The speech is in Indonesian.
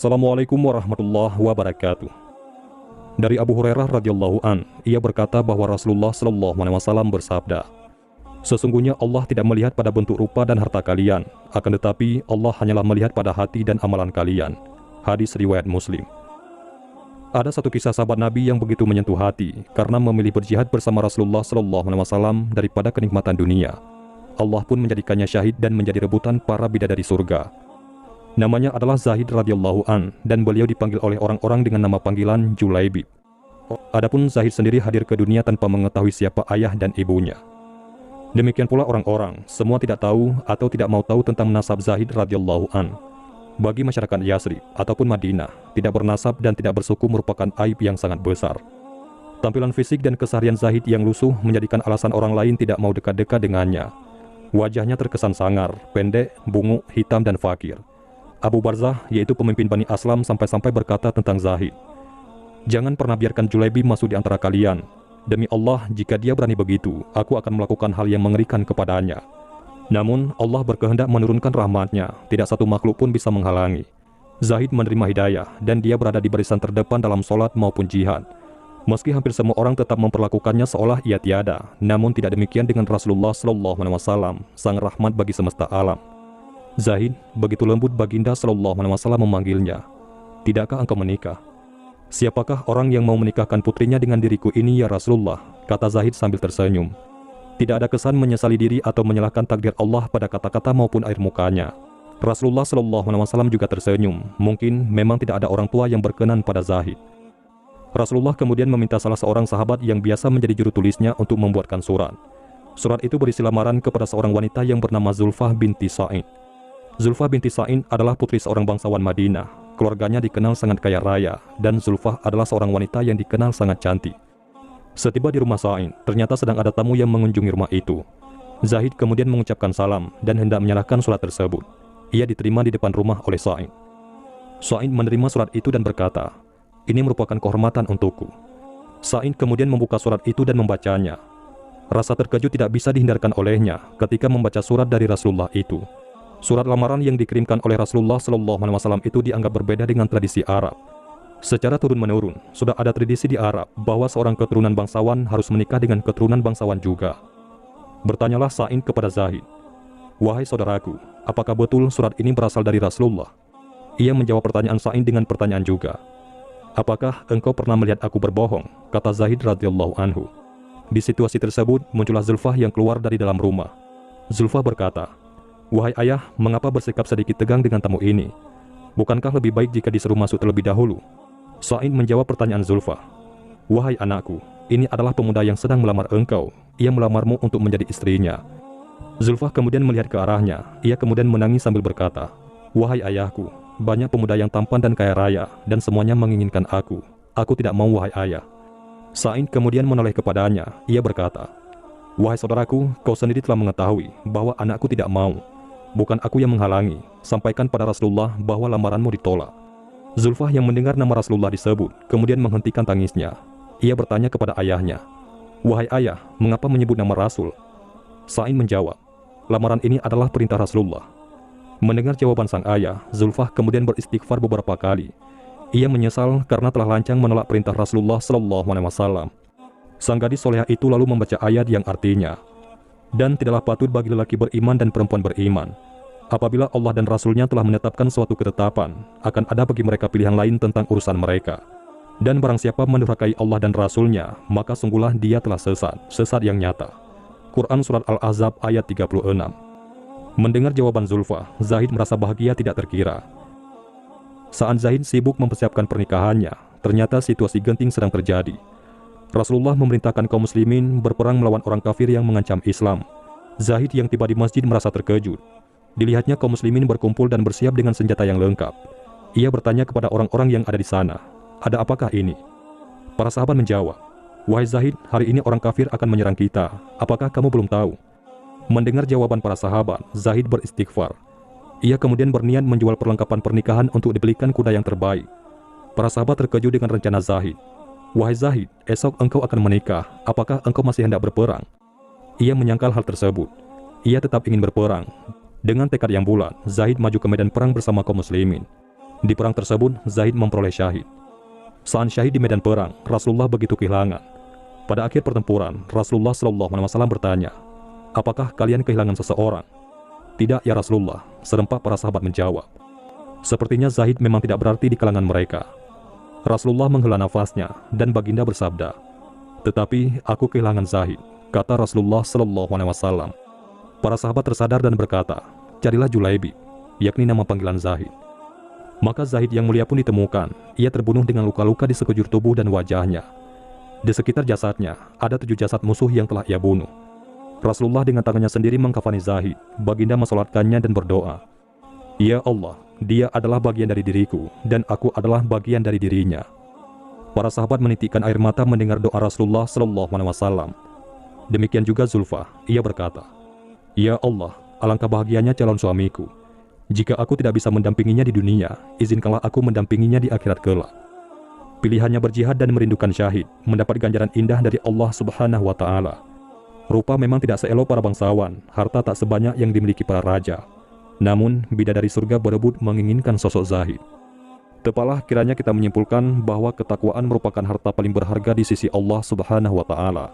Assalamualaikum warahmatullahi wabarakatuh. Dari Abu Hurairah radhiyallahu an, ia berkata bahwa Rasulullah shallallahu alaihi wasallam bersabda, "Sesungguhnya Allah tidak melihat pada bentuk rupa dan harta kalian, akan tetapi Allah hanyalah melihat pada hati dan amalan kalian." Hadis riwayat Muslim. Ada satu kisah sahabat Nabi yang begitu menyentuh hati karena memilih berjihad bersama Rasulullah shallallahu alaihi wasallam daripada kenikmatan dunia. Allah pun menjadikannya syahid dan menjadi rebutan para bidadari surga. Namanya adalah Zahid radhiyallahu an dan beliau dipanggil oleh orang-orang dengan nama panggilan Julaibib. Adapun Zahid sendiri hadir ke dunia tanpa mengetahui siapa ayah dan ibunya. Demikian pula orang-orang, semua tidak tahu atau tidak mau tahu tentang nasab Zahid radhiyallahu an. Bagi masyarakat Yasrib ataupun Madinah, tidak bernasab dan tidak bersuku merupakan aib yang sangat besar. Tampilan fisik dan keseharian Zahid yang lusuh menjadikan alasan orang lain tidak mau dekat-dekat dengannya. Wajahnya terkesan sangar, pendek, bunguk, hitam dan fakir. Abu Barzah, yaitu pemimpin Bani Aslam, sampai-sampai berkata tentang Zahid, "Jangan pernah biarkan Julaibib masuk di antara kalian. Demi Allah, jika dia berani begitu, aku akan melakukan hal yang mengerikan kepadanya." Namun, Allah berkehendak menurunkan rahmatnya, tidak satu makhluk pun bisa menghalangi. Zahid menerima hidayah, dan dia berada di barisan terdepan dalam sholat maupun jihad. Meski hampir semua orang tetap memperlakukannya seolah ia tiada, namun tidak demikian dengan Rasulullah SAW, sang rahmat bagi semesta alam. "Zahid," begitu lembut baginda sallallahu alaihi wasallam memanggilnya, "tidakkah engkau menikah?" "Siapakah orang yang mau menikahkan putrinya dengan diriku ini ya Rasulullah?" kata Zahid sambil tersenyum. Tidak ada kesan menyesali diri atau menyalahkan takdir Allah pada kata-kata maupun air mukanya. Rasulullah sallallahu alaihi wasallam juga tersenyum. Mungkin memang tidak ada orang tua yang berkenan pada Zahid. Rasulullah kemudian meminta salah seorang sahabat yang biasa menjadi juru tulisnya untuk membuatkan surat. Surat itu berisi lamaran kepada seorang wanita yang bernama Zulfah binti Sa'id. Zulfah binti Sa'id adalah putri seorang bangsawan Madinah. Keluarganya dikenal sangat kaya raya, dan Zulfah adalah seorang wanita yang dikenal sangat cantik. Setiba di rumah Sa'id, ternyata sedang ada tamu yang mengunjungi rumah itu. Zahid kemudian mengucapkan salam dan hendak menyerahkan surat tersebut. Ia diterima di depan rumah oleh Sa'id. Sa'id menerima surat itu dan berkata, "Ini merupakan kehormatan untukku." Sa'id kemudian membuka surat itu dan membacanya. Rasa terkejut tidak bisa dihindarkan olehnya ketika membaca surat dari Rasulullah itu. Surat lamaran yang dikirimkan oleh Rasulullah SAW itu dianggap berbeda dengan tradisi Arab. Secara turun-menurun, sudah ada tradisi di Arab bahwa seorang keturunan bangsawan harus menikah dengan keturunan bangsawan juga. Bertanyalah Sa'id kepada Zahid, "Wahai saudaraku, apakah betul surat ini berasal dari Rasulullah?" Ia menjawab pertanyaan Sa'id dengan pertanyaan juga. "Apakah engkau pernah melihat aku berbohong?" kata Zahid radhiyallahu anhu. Di situasi tersebut, muncullah Zulfah yang keluar dari dalam rumah. Zulfah berkata, "Wahai ayah, mengapa bersikap sedikit tegang dengan tamu ini? Bukankah lebih baik jika disuruh masuk terlebih dahulu?" Sa'id menjawab pertanyaan Zulfah, "Wahai anakku, ini adalah pemuda yang sedang melamar engkau. Ia melamarmu untuk menjadi istrinya." Zulfah kemudian melihat ke arahnya. Ia kemudian menangis sambil berkata, "Wahai ayahku, banyak pemuda yang tampan dan kaya raya, dan semuanya menginginkan aku. Aku tidak mau, wahai ayah." Sa'id kemudian menoleh kepadanya. Ia berkata, "Wahai saudaraku, kau sendiri telah mengetahui bahwa anakku tidak mau. Bukan aku yang menghalangi. Sampaikan pada Rasulullah bahwa lamaranmu ditolak." Zulfah yang mendengar nama Rasulullah disebut, kemudian menghentikan tangisnya. Ia bertanya kepada ayahnya, "Wahai ayah, mengapa menyebut nama Rasul?" Sa'id menjawab, "Lamaran ini adalah perintah Rasulullah." Mendengar jawaban sang ayah, Zulfah kemudian beristighfar beberapa kali. Ia menyesal karena telah lancang menolak perintah Rasulullah SAW. Sang gadis solehah itu lalu membaca ayat yang artinya, "Dan tidaklah patut bagi lelaki beriman dan perempuan beriman. Apabila Allah dan Rasulnya telah menetapkan suatu ketetapan, akan ada bagi mereka pilihan lain tentang urusan mereka. Dan barang siapa mendurhakai Allah dan Rasulnya, maka sungguhlah dia telah sesat, sesat yang nyata." Quran Surat Al-Ahzab ayat 36. Mendengar jawaban Zulfah, Zahid merasa bahagia tidak terkira. Saat Zahid sibuk mempersiapkan pernikahannya, ternyata situasi genting sedang terjadi. Rasulullah memerintahkan kaum muslimin berperang melawan orang kafir yang mengancam Islam. Zahid yang tiba di masjid merasa terkejut. Dilihatnya kaum muslimin berkumpul dan bersiap dengan senjata yang lengkap. Ia bertanya kepada orang-orang yang ada di sana, "Ada apakah ini?" Para sahabat menjawab, "Wahai Zahid, hari ini orang kafir akan menyerang kita. Apakah kamu belum tahu?" Mendengar jawaban para sahabat, Zahid beristighfar. Ia kemudian berniat menjual perlengkapan pernikahan untuk dibelikan kuda yang terbaik. Para sahabat terkejut dengan rencana Zahid. "Wahai Zahid, esok engkau akan menikah. Apakah engkau masih hendak berperang?" Ia menyangkal hal tersebut. Ia tetap ingin berperang. Dengan tekad yang bulat, Zahid maju ke medan perang bersama kaum muslimin. Di perang tersebut, Zaid memperoleh syahid. Saat syahid di medan perang, Rasulullah begitu kehilangan. Pada akhir pertempuran, Rasulullah SAW bertanya, "Apakah kalian kehilangan seseorang?" "Tidak ya Rasulullah," serempak para sahabat menjawab. Sepertinya Zaid memang tidak berarti di kalangan mereka. Rasulullah menghela nafasnya dan baginda bersabda, "Tetapi aku kehilangan Zaid," kata Rasulullah SAW. Para sahabat tersadar dan berkata, "Carilah Julaibi," yakni nama panggilan Zaid. Maka Zaid yang mulia pun ditemukan. Ia terbunuh dengan luka-luka di sekujur tubuh dan wajahnya. Di sekitar jasadnya ada 7 jasad musuh yang telah ia bunuh. Rasulullah dengan tangannya sendiri mengkafani Zaid. Baginda mensolatkannya dan berdoa, "Ya Allah, dia adalah bagian dari diriku dan aku adalah bagian dari dirinya." Para sahabat menitikkan air mata mendengar doa Rasulullah SAW. Demikian juga Zulfah. Ia berkata, "Ya Allah, alangkah bahagianya calon suamiku. Jika aku tidak bisa mendampinginya di dunia, izinkanlah aku mendampinginya di akhirat kelak." Pilihannya berjihad dan merindukan syahid, mendapat ganjaran indah dari Allah Subhanahu wa Ta'ala. Rupa memang tidak seelok para bangsawan, harta tak sebanyak yang dimiliki para raja. Namun, bidadari surga berebut menginginkan sosok Zaid. Tepalah kiranya kita menyimpulkan bahwa ketakwaan merupakan harta paling berharga di sisi Allah Subhanahu wa Ta'ala.